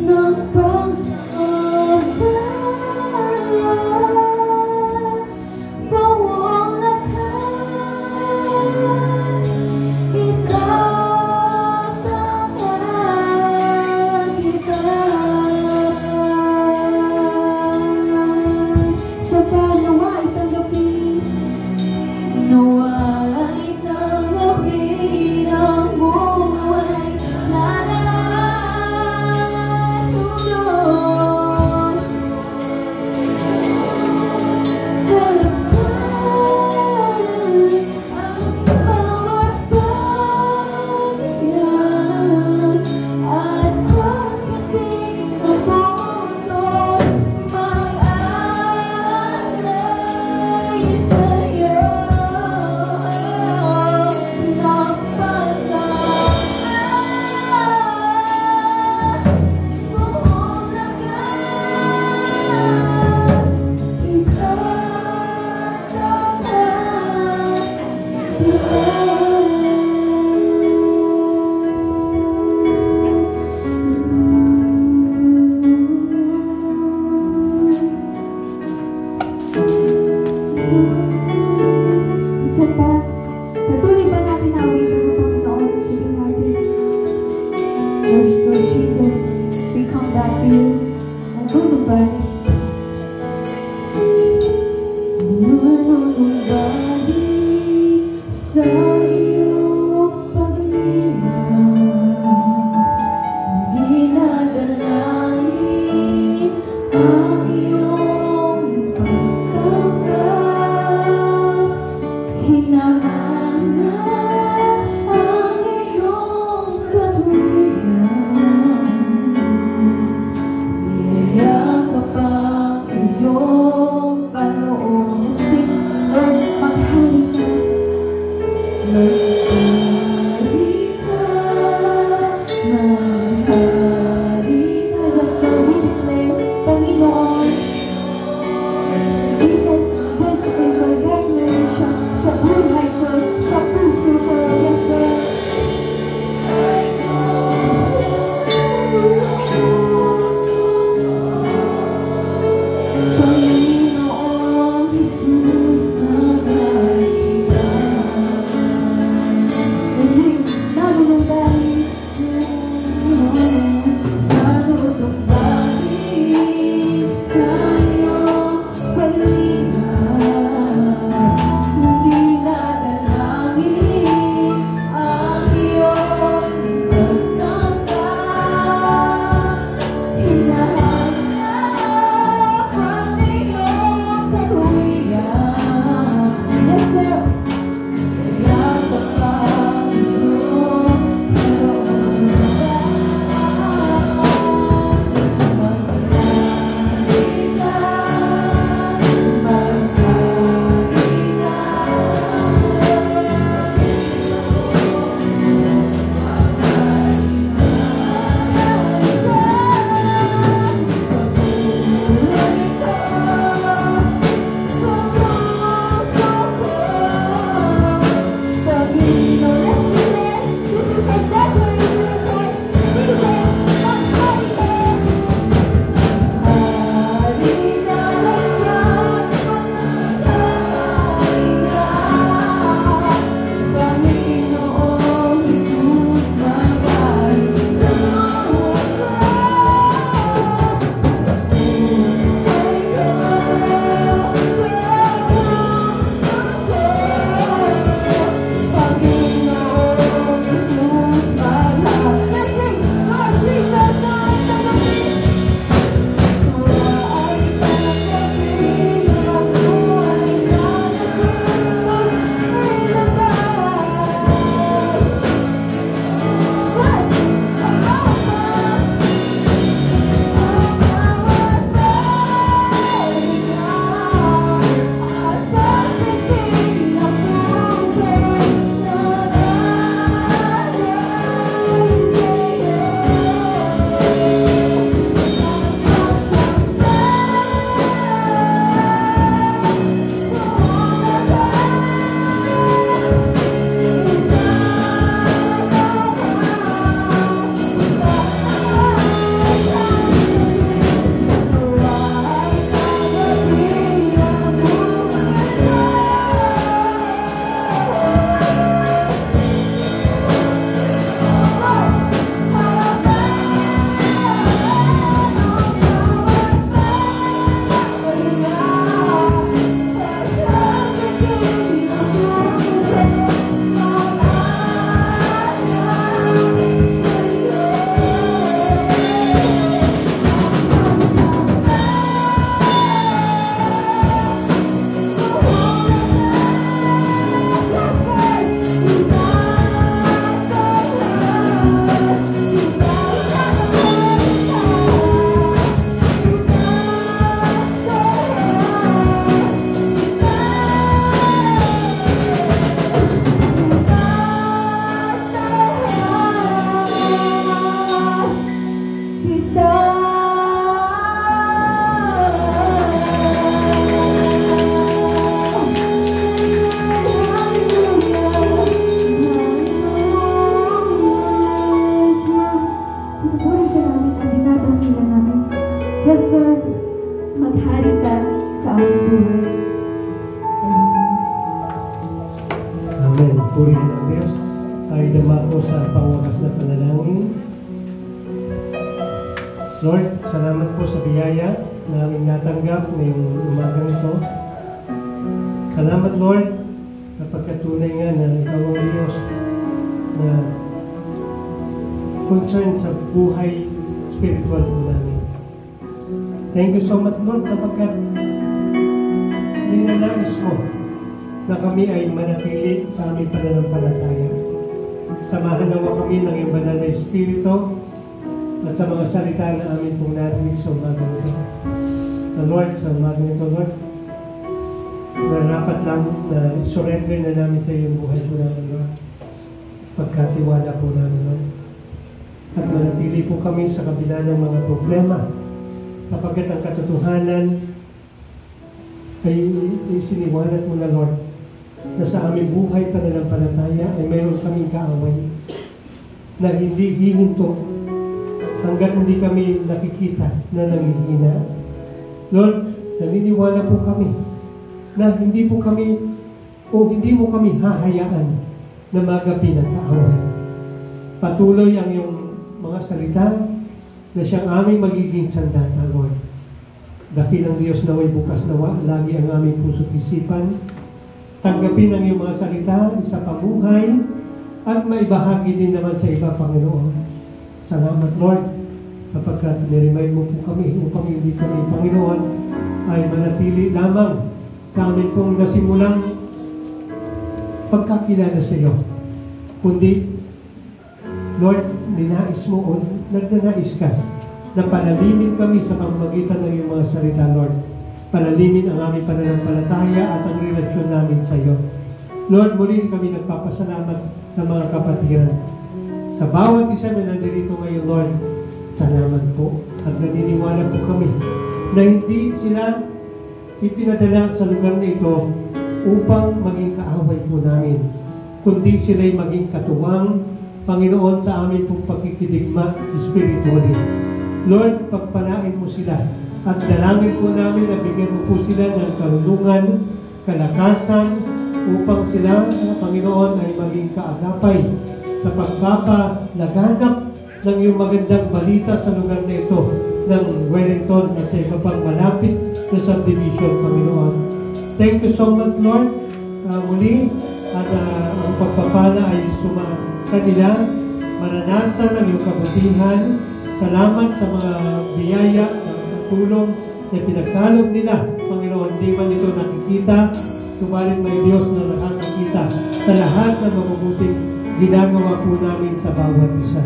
ng pagsamba. Bawang lakas itatangan kita sa panawa itanggapin, nawa itanggapin ang buhay na natulos. Harapan ang bawat paghinga at pagdating ng puso mag-aalay sa'yo ng pagsamba. Buong lakas isa pa, patuloy ba natin awitin ang Panginoon? Sabihin natin, Lord Jesus, we come back to you. Ang numbalik sa iyong paglinga, dinadalangin ang iyong pagtanggap, hinahanap ang iyong katuwiran, niyayakap ang iyong panoosin. Lord, maghalika. Maghalika, maghalika. Basta we declare, Panginoon, Jesus, this is our declaration sa buhay ko, purihin ng Diyos. Tayo dumako sa pangwakas na panalangin. Lord, salamat po sa biyaya na aming natanggap ngayong umagang ito. Salamat, Lord, sa pagkatunay nga na ikaw ang Diyos na concern sa buhay spiritual po namin. Thank you so much, Lord, sapagkat ninanais mo na kami ay manatili sa aming pananampalataya. Samahan nawa kami ng iyong banal na Espiritu at sa mga salita na amin pong narinig sa umagang ito. Lord, sa umagang ito, Lord, narapat lang na surrender na namin sa iyong buhay po namin, Lord. Pagkatiwala po namin, Lord. At manatili po kami sa kabila ng mga problema sapagkat ang katotohanan ay isiniwalat mo na, Lord, na sa aming buhay pananampalataya ay mayroon kaming kaaway na hindi hihinto hanggat hindi kami nakikita na nanghihina. Lord, naniniwala po kami na hindi mo kami hahayaan na magapi ng kaaway. Patuloy ang iyong mga salita na siyang aming magiging sandata, Lord. Dakilang Diyos naway bukas nawa, lagi ang aming puso't isipan. Tanggapin ang iyong mga salita sa pamuhay at maibahagi din naman sa iba, Panginoon. Salamat, Lord, sapagkat niremind mo po kami upang hindi kami, Panginoon, ay manatili lamang sa amin pong nasimulang pagkakilala sa iyo. Kundi, Lord, ninais mo o nagnanais ka na palalimin kami sa pamamagitan ng iyong mga salita, Lord. Palalimin ang aming pananampalataya at ang relasyon namin sa iyo. Lord, muli kami nagpapasalamat sa mga kapatiran. Sa bawat isa na nandito ngayon, Lord, salamat po. At naniniwala po kami na hindi sila ipinadala sa lugar na ito upang maging kaaway po namin, kundi sila'y maging katuwang, Panginoon, sa amin pong pagkikidigma spiritually. Lord, pagpalain mo sila at dalangin po namin na bigyan mo po sila ng karunungan, kalakasan, upang sila, Panginoon, ay maging kaagapay sa pagpapalaganap ng iyong magandang balita sa lugar na ito ng Wellington at sa iba pang malapit na subdivision, Panginoon. Thank you so much, Lord. Muli, at ang pagpapala ay kanila, maranasan ang iyong kabutihan. Salamat sa mga biyaya at tulong na pinagkaloob nila, Panginoon. Di man ito nakikita, subalit may Diyos na nakakakita sa lahat ng mabubuting ginagawa po namin sa bawat isa.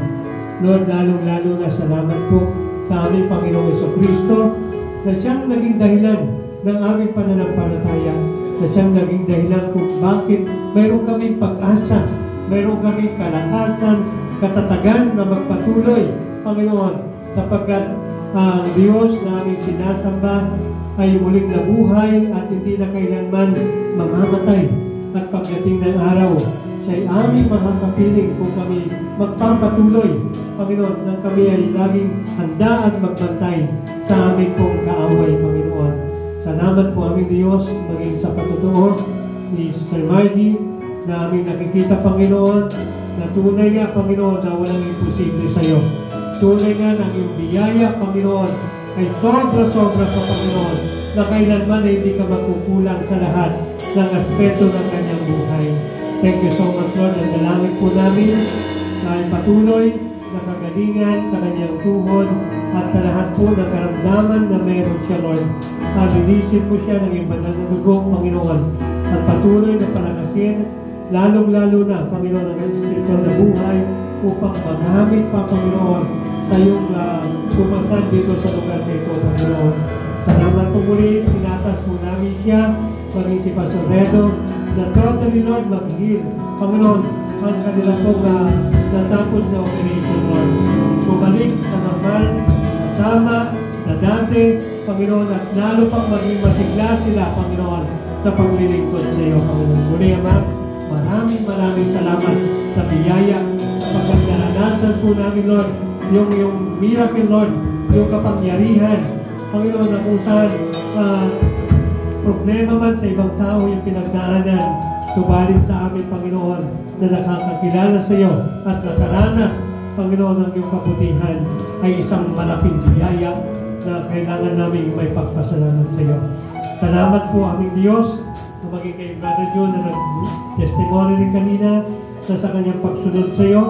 Lord, lalong-lalo na salamat po sa aming Panginoong Jesucristo na siyang naging dahilan ng aming pananampalataya, na siyang naging dahilan kung bakit mayroon kaming pag-asa, mayroon kaming kalakasan, katatagan na magpatuloy, Panginoon, sapagkat ang Diyos na aming sinasamba ay muling nabuhay at hindi na kailanman mamamatay. At pagdating ng araw, siya'y aming makakapiling kung kami magpapatuloy, Panginoon, nang kami ay laging handa at magbantay sa aming pong kaaway, Panginoon. Salamat po aming Diyos, maging sa patutuo ni Sister Margie, na aming nakikita, Panginoon, na tunay nga, Panginoon, na walang imposible sa iyo. Tunay nga na iyong biyaya, Panginoon, ay sobra-sobra sa Panginoon, na kailanman ay hindi ka magkukulang sa lahat ng aspeto ng kanyang buhay. Thank you so much, Lord. Ang dalangin po namin ay patuloy na kagalingan sa kanyang tuhod at sa lahat po ng karamdaman na meron siya, Lord. Linisin po siya ng iyong banal na dugo, Panginoon. At patuloy na palakasin, lalong-lalo na, Panginoon, ang spiritual na buhay upang magamit pa, Panginoon, sa iyong pumasan dito sa lugar nito, Panginoon. Salamat po muli, pinatas po namin siya, maging si Pastor Redo, na totally, Lord, mag-heal, Panginoon, ang kanila pong natapos na operation, Lord. Bumalik sa normal, sa tama, na dati, Panginoon, at lalo pang maging masigla sila, Panginoon, sa paglilingkod sa iyo, Panginoon. Muli, Ama, maraming salamat sa biyaya, sa pagkakanasan po namin, Lord, yung miracle, Lord, yung kapangyarihan, Panginoon, na kung saan problema man sa ibang tao yung pinagdaanan, Subalit sa amin, Panginoon, na nakakakilala sa iyo at nakaranas, Panginoon, ng iyong kabutihan ay isang malaking biyaya na kailangan namin may pagpasalamat sa iyo. Salamat po aming Diyos na maging kay Brother John na nag-testimony rin kanina na sa kanyang pagsunod sa iyo.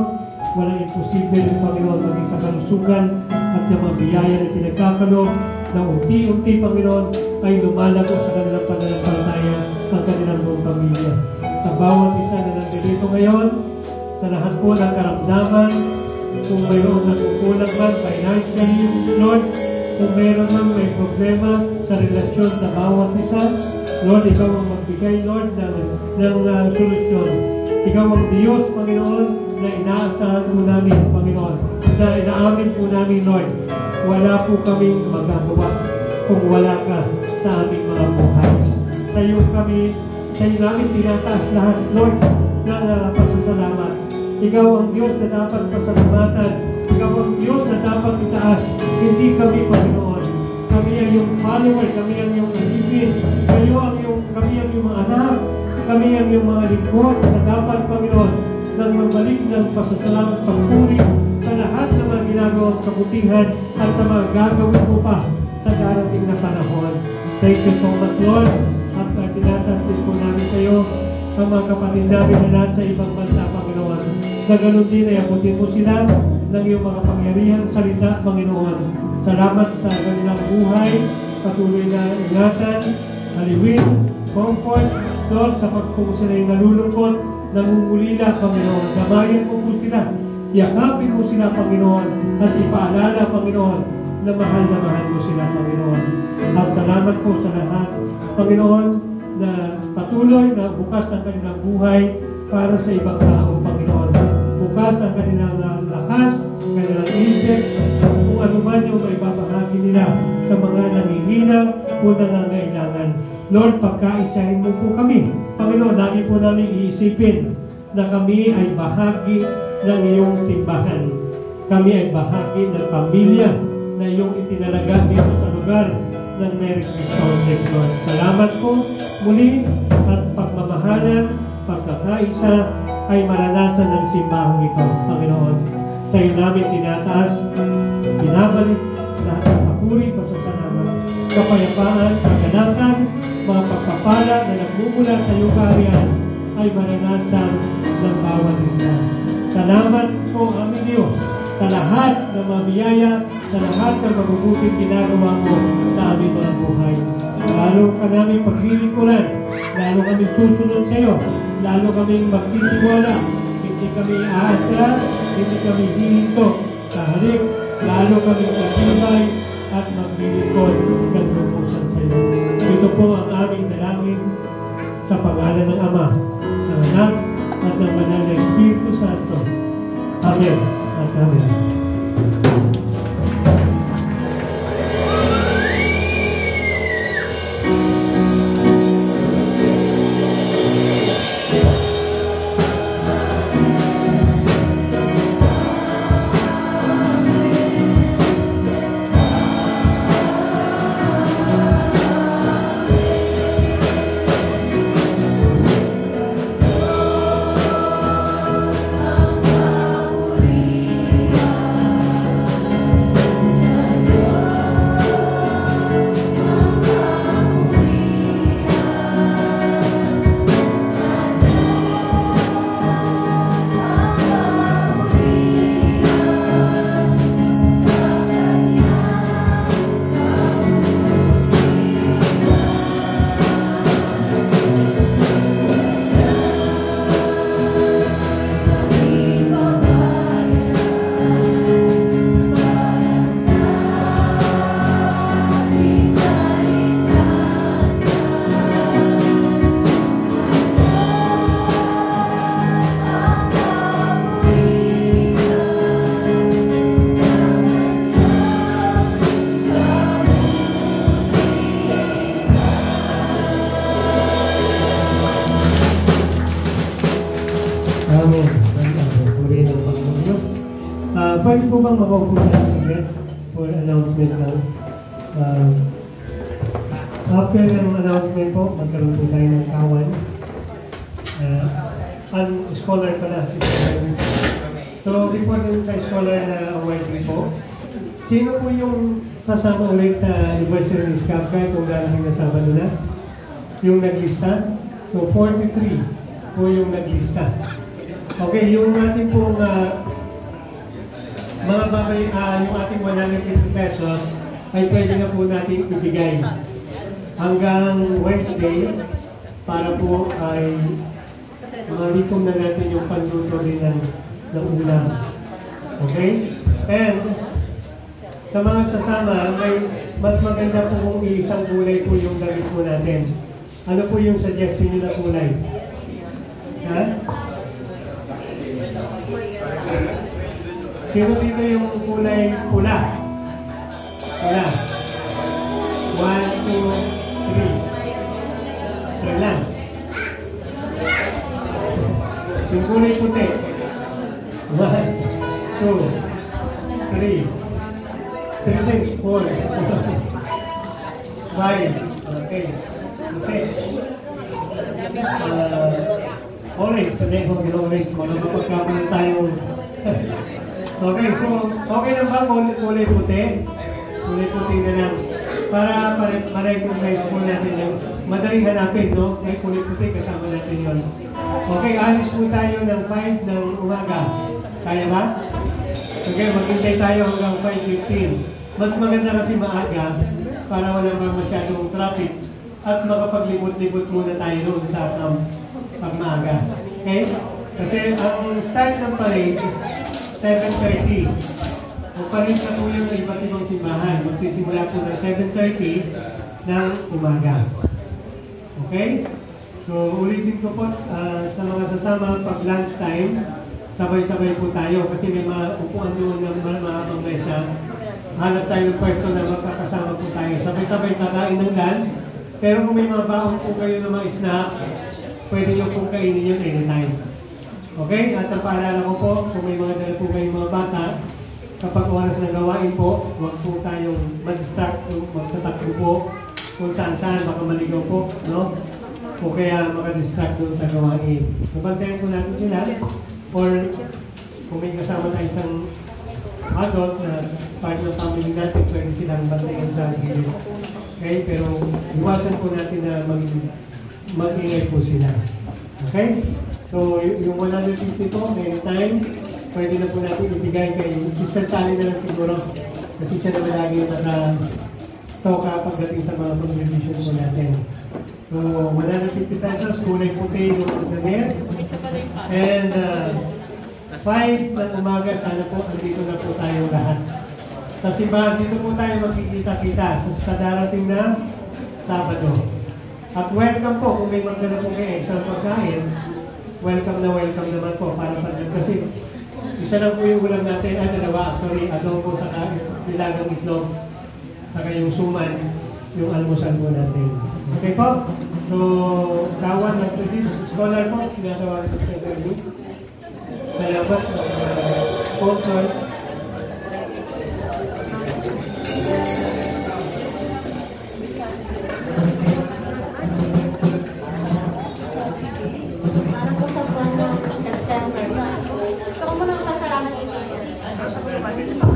Walang imposible ng Panginoon maging sa kalusugan at yung mga biyaya na pinagkakalob na unti-unti, Panginoon, ay lumalago sa kanilang pananampalataya ang kanilang buong pamilya. Sa bawat isa na nandito ngayon, sa lahat po ng karamdaman, kung mayroon nagkukulang man financially, Lord, kung mayroon man may problema sa relasyon sa bawat isa, Lord, ikaw ang magbigay, Lord, ng solusyon. Ikaw ang Diyos, Panginoon, na inaasahan po namin, Panginoon, na inaamin po namin, Lord, wala po kaming magagawa kung wala ka sa aming mga buhay. Sa iyo namin tinataas lahat, Lord, ng pasasalamat. Ikaw ang Diyos na dapat pasalamatan. Ikaw ang Diyos na dapat itaas. Hindi kami, Panginoon. Kami ang iyong follower, kami ang iyong alipin. Kami ang iyong mga anak. Kami ang iyong mga lingkod na dapat, Panginoon, nang magbalik ng pasasalamat pagpuri sa lahat ng mga ginagawang kabutihan at sa mga gagawin mo pa sa darating na panahon. Thank you so much, Lord. At tinatanggap po namin sa iyo ang mga kapatid namin na nasa ibang bansa, Panginoon. Sa ganun din ay abutin mo sila ng iyong mga pangyarihang salita, Panginoon. Salamat sa kanilang buhay, patuloy na ingatan, haliwin, comfort, Lord, sa kung sila yung nalulungkot, nangungulila, Panginoon. Gamayan mo po sila, yakapin mo sila, Panginoon, at ipaalala, Panginoon, na mahal mo sila, Panginoon. At salamat po sa lahat, Panginoon, na patuloy na bukas ang kanilang buhay para sa ibang tao, Panginoon. Bukas ang kanilang lakas, kanilang isip, kung ano man yung may babahagi nila sa mga nangihina o nangangailangan. Lord, pagkaisahin mo po kami. Panginoon, lagi po namin iisipin na kami ay bahagi ng iyong simbahan. Kami ay bahagi ng pamilya na iyong itinalaga dito sa lugar ng Mary Cristo Lord. Salamat po muli at pagmamahalan, pagkakaisa ay maranasan ng simbahang ito, Panginoon. Sa iyo namin tinataas, binabalik lahat ng papuri, pasasalamat, kapayapaan, kaganakan, mga pagpapala na nagmumula sa iyong kaharian ay maranasan ng bawat isa. Salamat po, aming Diyos, sa lahat ng mga biyaya, sa lahat ng mabubuting ginagawa mo sa aming mga buhay. Lalo ka namin paglilingkuran, lalo kami susunod sa iyo, lalo kaming magtitiwala, hindi kami aatras, hindi kami hihinto sa halip, lalo kaming matibay at maglilingkod ng lubusan sa iyo. Ito po ang aming dalangin sa pangalan ng Ama, ng Anak, at ng Banal na Espiritu Santo. Amen at Amen. Amen. Purihin ang Panginoon Diyos. Pwede po bang makaupo tayo ulit for announcement lang? After ng announcement po, magkaroon po tayo ng kawan. Scholar pala. So, before dun sa scholar na awarding po, sino po yung sasama ulit sa anniversary ni Scapca kung darating na Sabado na? Yung naglista? So, 43 po yung naglista. Okay, yung ating pong mga bagay, yung ating 150 pesos ay pwede na po natin ibigay hanggang Wednesday para po ay malikom na natin yung panluto rin ng ulam. Okay? And sa mga sasama, may mas maganda po kung isang kulay po yung gamit po natin. Ano po yung suggestion nyo na kulay? Ha? Sino dito yung kulay pula? Pula. 1, 2, 3. 3 lang. Yung kulay puti. 1, 2, 3. 3, 4. 5. Okay. Okay. Orange. Sabihin ko mag-orange. Magpapagkakunan tayo. Okay, so okay lang ba kulay puti? Kulay puti na lang. Para ma-recognize po natin yung madaling hanapin, no? May kulay puti kasama natin yun. Okay, alis po tayo ng 5 ng umaga. Kaya ba? Okay, maghintay tayo hanggang 5:15. Mas maganda kasi maaga para wala bang masyadong traffic at makapaglibot-libot muna tayo doon sa pag maaga. Okay? Kasi ang start ng parade 7:30. Magpalit na po yung iba't ibang simbahan. Magsisimula po ng 7:30 ng umaga. Okay? So, ulitin ko po sa mga sasama pag lunch time, sabay-sabay po tayo kasi may mga upuan doon ng mga mesa. Hanap tayo ng pwesto na magkakasama po tayo. Sabay-sabay kakain ng lunch. Pero kung may mga baon po kayo na mga snack, pwede nyo pong kainin yun anytime. Okay? At ang paalala ko po, kung may mga dala po kayong mga bata, kapag oras na gawain po, huwag po tayong mag-distract, magtatakbo po kung saan-saan, baka maligaw po, no? O kaya makadistract doon sa gawain. Nabantayan po natin sila, or kung may kasama tayo isang adult na part ng family natin, pwede silang bantayan sa gilid. Okay? Pero iwasan po natin na mag-ingay po sila. Okay? So, yung 150 po, anytime, pwede na po natin ibigay kay Sister Tali na lang siguro. Kasi siya naman lagi yung naka-toka pagdating sa mga contribution po natin. So, 150 pesos, kulay puti yung internet. And 5 na umaga, sana po, andito na po tayo lahat. Sa simbahan, dito po tayo magkikita-kita sa darating na Sabado. At welcome po, kung may magdala po kayo sa pagkain, welcome naman po para pagdating. Kasi isa lang po yung ulam natin, dalawa, actually, adobo sa nilagang itlog, saka yung suman, yung almusal po natin. Okay po? So, kawan ng scholar po, sinatawag sa interview. Salamat, sponsor. Parang po sa buwan ng September. Gusto ko muna magpasalamat ito.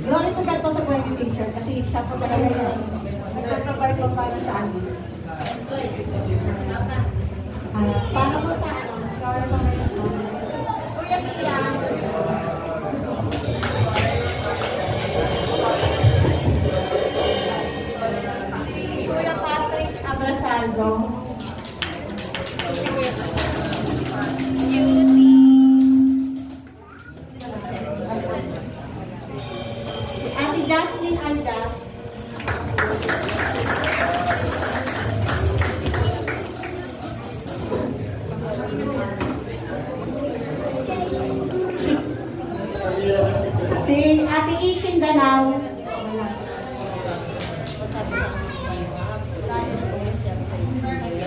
Glory to God po sa buhay ni teacher kasi siya po talaga yung nagpaprovide po para sa amin. Para po sa scholar po ngayon. Kuya Sia. Kuya Patrick Abrasaldo. Ate Jasmine Aldas. Si Ate Ishin Danao.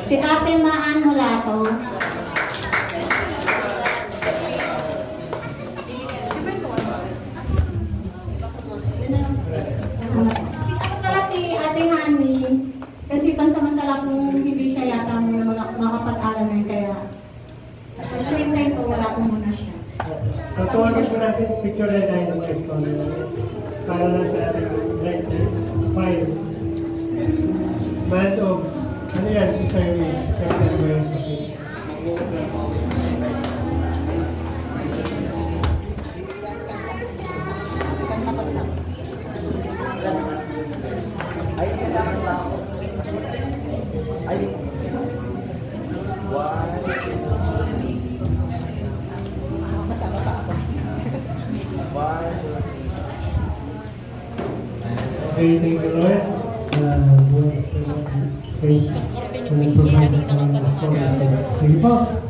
Si Ate Maan Mulato. Si Ate Hani, kasi pansamantala kung hindi siya tawagin po natin picture na tayo ng icon. Para lang sa ating right file. Month of, ano yan, si service, second Ay, di sa akin ba ako? Ay, di. Masama pa ako. Okay, thank you, Lord. Praise. Sige po.